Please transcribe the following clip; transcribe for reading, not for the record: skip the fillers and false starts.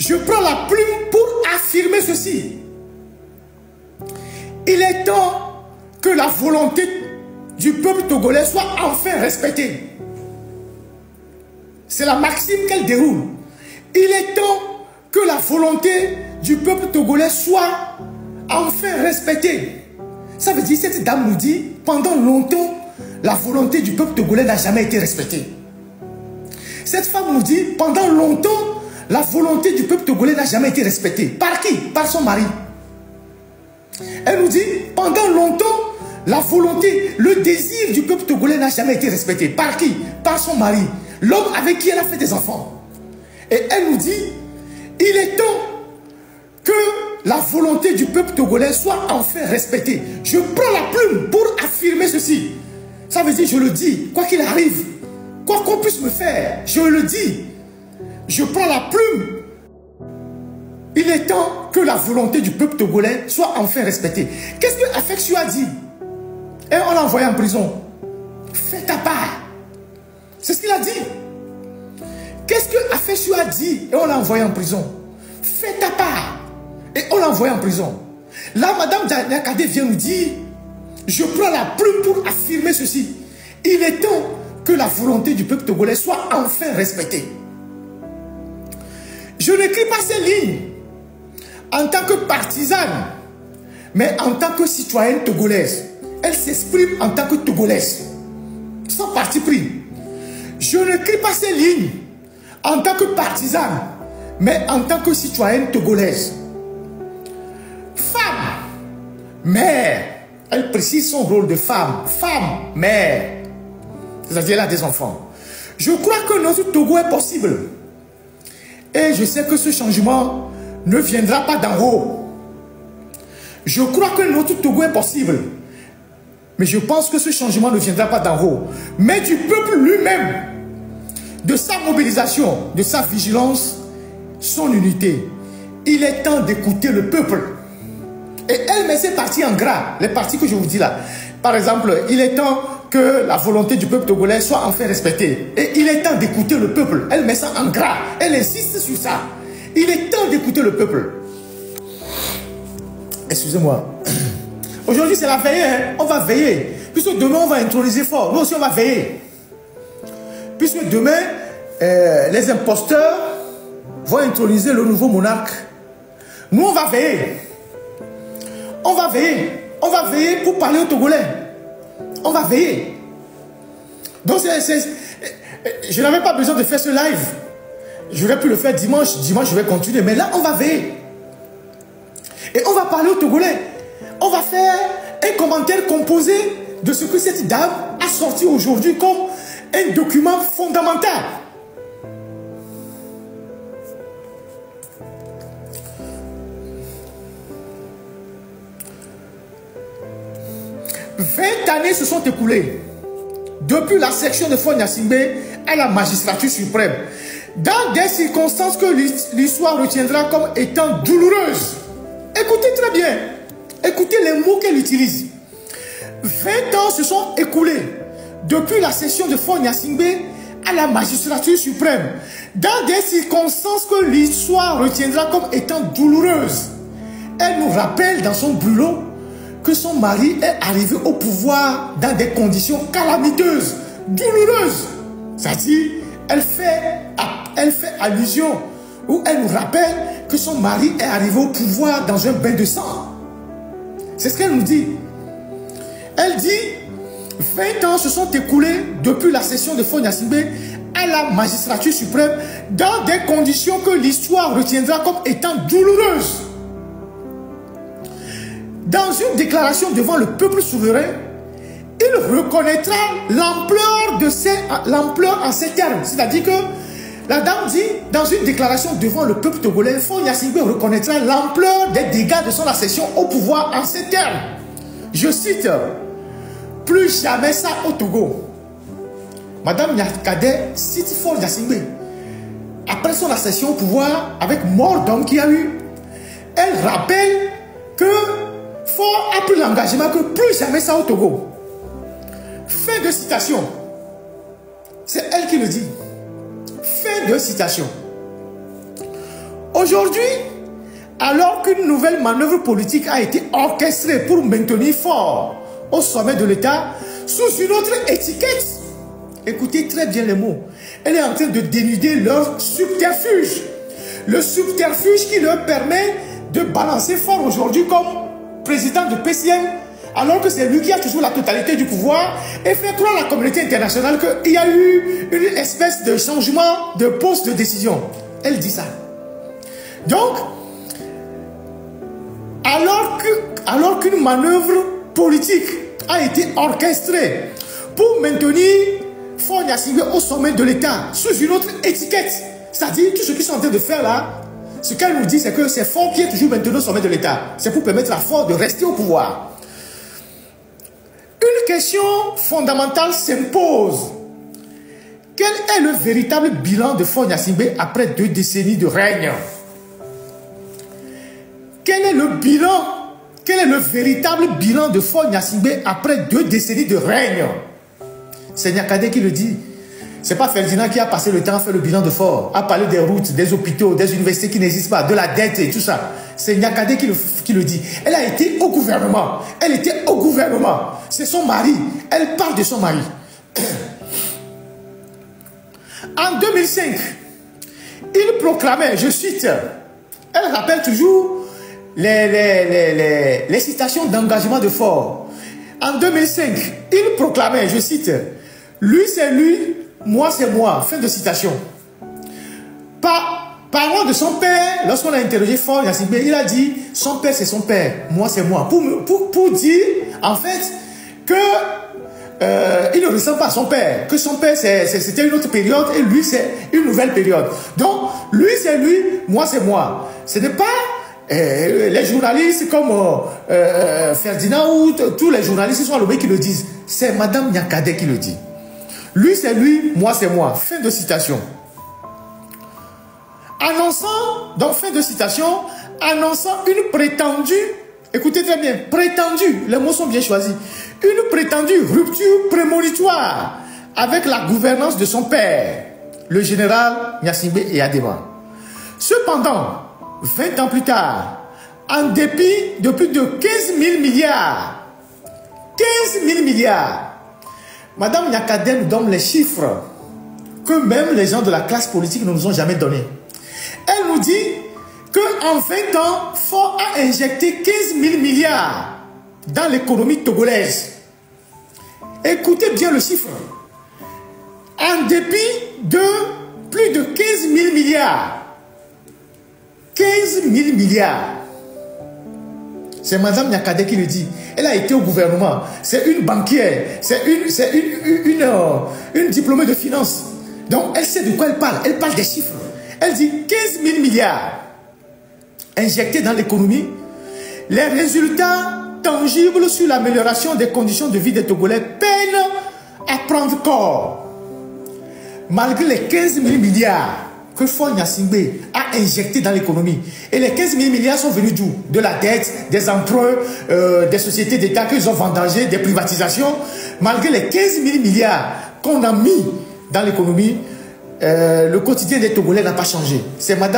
Je prends la plume pour affirmer ceci. Il est temps que la volonté du peuple togolais soit enfin respectée. C'est la maxime qu'elle déroule. Il est temps que la volonté du peuple togolais soit enfin respectée. Ça veut dire, cette dame nous dit, pendant longtemps, la volonté du peuple togolais n'a jamais été respectée. Cette femme nous dit, pendant longtemps, la volonté du peuple togolais n'a jamais été respectée. Par qui? Par son mari. Elle nous dit, pendant longtemps, la volonté, le désir du peuple togolais n'a jamais été respecté. Par qui? Par son mari. L'homme avec qui elle a fait des enfants. Et elle nous dit, il est temps que la volonté du peuple togolais soit enfin respectée. Je prends la plume pour affirmer ceci. Ça veut dire, je le dis, quoi qu'il arrive, quoi qu'on puisse me faire, je le dis. Je prends la plume. Il est temps que la volonté du peuple togolais soit enfin respectée. Qu'est-ce que Afeksiu a dit? Et on l'a envoyé en prison. Fais ta part. C'est ce qu'il a dit. Qu'est-ce que Afeksiu a dit? Et on l'a envoyé en prison. Fais ta part. Et on l'a envoyé en prison. Là, Madame Nyakade vient nous dire, je prends la plume pour affirmer ceci. Il est temps que la volonté du peuple togolais soit enfin respectée. Je n'écris pas ces lignes en tant que partisane, mais en tant que citoyenne togolaise. Elle s'exprime en tant que togolaise, sans parti pris. Je n'écris pas ces lignes en tant que partisane, mais en tant que citoyenne togolaise. Femme, mère, elle précise son rôle de femme. Femme, mère, c'est-à-dire elle a des enfants. Je crois que notre Togo est possible. Et je sais que ce changement ne viendra pas d'en haut. Je crois que notre Togo est possible. Mais je pense que ce changement ne viendra pas d'en haut. Mais du peuple lui-même, de sa mobilisation, de sa vigilance, son unité. Il est temps d'écouter le peuple. Et elle met ses parties en gras, les parties que je vous dis là. Par exemple, il est temps que la volonté du peuple togolais soit enfin respectée. Et il est temps d'écouter le peuple. Elle met ça en gras. Elle insiste sur ça. Il est temps d'écouter le peuple. Excusez-moi. Aujourd'hui, c'est la veillée. Hein? On va veiller. Puisque demain, on va introniser fort. Nous aussi, on va veiller. Puisque demain, les imposteurs vont introniser le nouveau monarque. Nous, on va veiller. On va veiller. On va veiller pour parler aux Togolais. On va veiller. Donc, je n'avais pas besoin de faire ce live. J'aurais pu le faire dimanche. Dimanche, je vais continuer. Mais là, on va veiller. Et on va parler aux Togolais. On va faire un commentaire composé de ce que cette dame a sorti aujourd'hui comme un document fondamental. « 20 années se sont écoulées depuis la section de Faure Gnassingbé à la magistrature suprême, dans des circonstances que l'histoire retiendra comme étant douloureuses. » Écoutez très bien. Écoutez les mots qu'elle utilise. 20 ans se sont écoulés depuis la session de Faure Gnassingbé à la magistrature suprême, dans des circonstances que l'histoire retiendra comme étant douloureuses. Elle nous rappelle dans son brûlot que son mari est arrivé au pouvoir dans des conditions calamiteuses, douloureuses. C'est-à-dire, elle fait allusion, ou elle nous rappelle que son mari est arrivé au pouvoir dans un bain de sang. C'est ce qu'elle nous dit. Elle dit, 20 ans se sont écoulés depuis la session de Faure Gnassingbé à la magistrature suprême dans des conditions que l'histoire retiendra comme étant douloureuses. Dans une déclaration devant le peuple souverain, il reconnaîtra l'ampleur en ces termes. C'est-à-dire que la dame dit, dans une déclaration devant le peuple togolais, Faure Gnassingbé reconnaîtra l'ampleur des dégâts de son accession au pouvoir en ces termes. Je cite, « Plus jamais ça au Togo. » Madame Nyakade cite Faure Gnassingbé. Après son accession au pouvoir, avec mort d'homme qu'il y a eu, elle rappelle que Faure a pris l'engagement que plus jamais ça au Togo. Fin de citation. C'est elle qui le dit. Fin de citation. Aujourd'hui, alors qu'une nouvelle manœuvre politique a été orchestrée pour maintenir fort au sommet de l'État, sous une autre étiquette, écoutez très bien les mots, elle est en train de dénuder leur subterfuge. Le subterfuge qui leur permet de balancer fort aujourd'hui comme président de PCN, alors que c'est lui qui a toujours la totalité du pouvoir, et fait croire à la communauté internationale qu'il y a eu une espèce de changement de poste de décision. Elle dit ça. Donc, alors qu'une manœuvre politique a été orchestrée pour maintenir Faure Gnassingbé au sommet de l'État sous une autre étiquette, c'est-à-dire tout ce qu'ils sont en train de faire là, ce qu'elle nous dit, c'est que c'est Faure qui est toujours maintenu au sommet de l'État. C'est pour permettre à Faure de rester au pouvoir. Une question fondamentale s'impose. Quel est le véritable bilan de Faure Gnassingbé après 2 décennies de règne? Quel est le bilan? Quel est le véritable bilan de Faure Gnassingbé après 2 décennies de règne? C'est Niakhaté qui le dit. Ce n'est pas Ferdinand qui a passé le temps à faire le bilan de Faure, à parler des routes, des hôpitaux, des universités qui n'existent pas, de la dette et tout ça. C'est Niakhaté qui le dit. Elle a été au gouvernement. Elle était au gouvernement. C'est son mari. Elle parle de son mari. En 2005, il proclamait, je cite, elle rappelle toujours les citations d'engagement de Faure. En 2005, il proclamait, je cite, lui c'est lui, moi c'est moi. Fin de citation. Parlant de son père, lorsqu'on a interrogé Faure Gnassingbé, il a dit son père c'est son père, moi c'est moi. Pour dire en fait que il ne ressemble pas à son père, que son père c'était une autre période et lui c'est une nouvelle période. Donc lui c'est lui, moi c'est moi. Ce n'est pas les journalistes comme Ferdinand ou tous les journalistes sont allumés qui le disent. C'est Madame Niakhaté qui le dit. Lui c'est lui, moi c'est moi. Fin de citation. Annonçant, donc fin de citation, annonçant une prétendue, écoutez très bien, prétendue, les mots sont bien choisis, une prétendue rupture prémonitoire avec la gouvernance de son père, le général Gnassingbé Eyadema. Cependant, 20 ans plus tard, en dépit de plus de 15 000 milliards, 15 000 milliards, Madame Niakhaté nous donne les chiffres que même les gens de la classe politique ne nous ont jamais donnés. Elle nous dit qu'en 20 ans, Faure a injecté 15 000 milliards dans l'économie togolaise. Écoutez bien le chiffre. En dépit de plus de 15 000 milliards. 15 000 milliards. C'est Madame Niakhaté qui le dit. Elle a été au gouvernement. C'est une banquière. C'est une diplômée de finance. Donc elle sait de quoi elle parle. Elle parle des chiffres. Elle dit 15 000 milliards injectés dans l'économie. Les résultats tangibles sur l'amélioration des conditions de vie des Togolais peinent à prendre corps. Malgré les 15 000 milliards que Faure Gnassingbé a injectés dans l'économie. Et les 15 000 milliards sont venus d'où? De la dette, des emprunts, des sociétés d'État qu'ils ont vendangées, des privatisations. Malgré les 15 000 milliards qu'on a mis dans l'économie, le quotidien des Togolais n'a pas changé. C'est Madame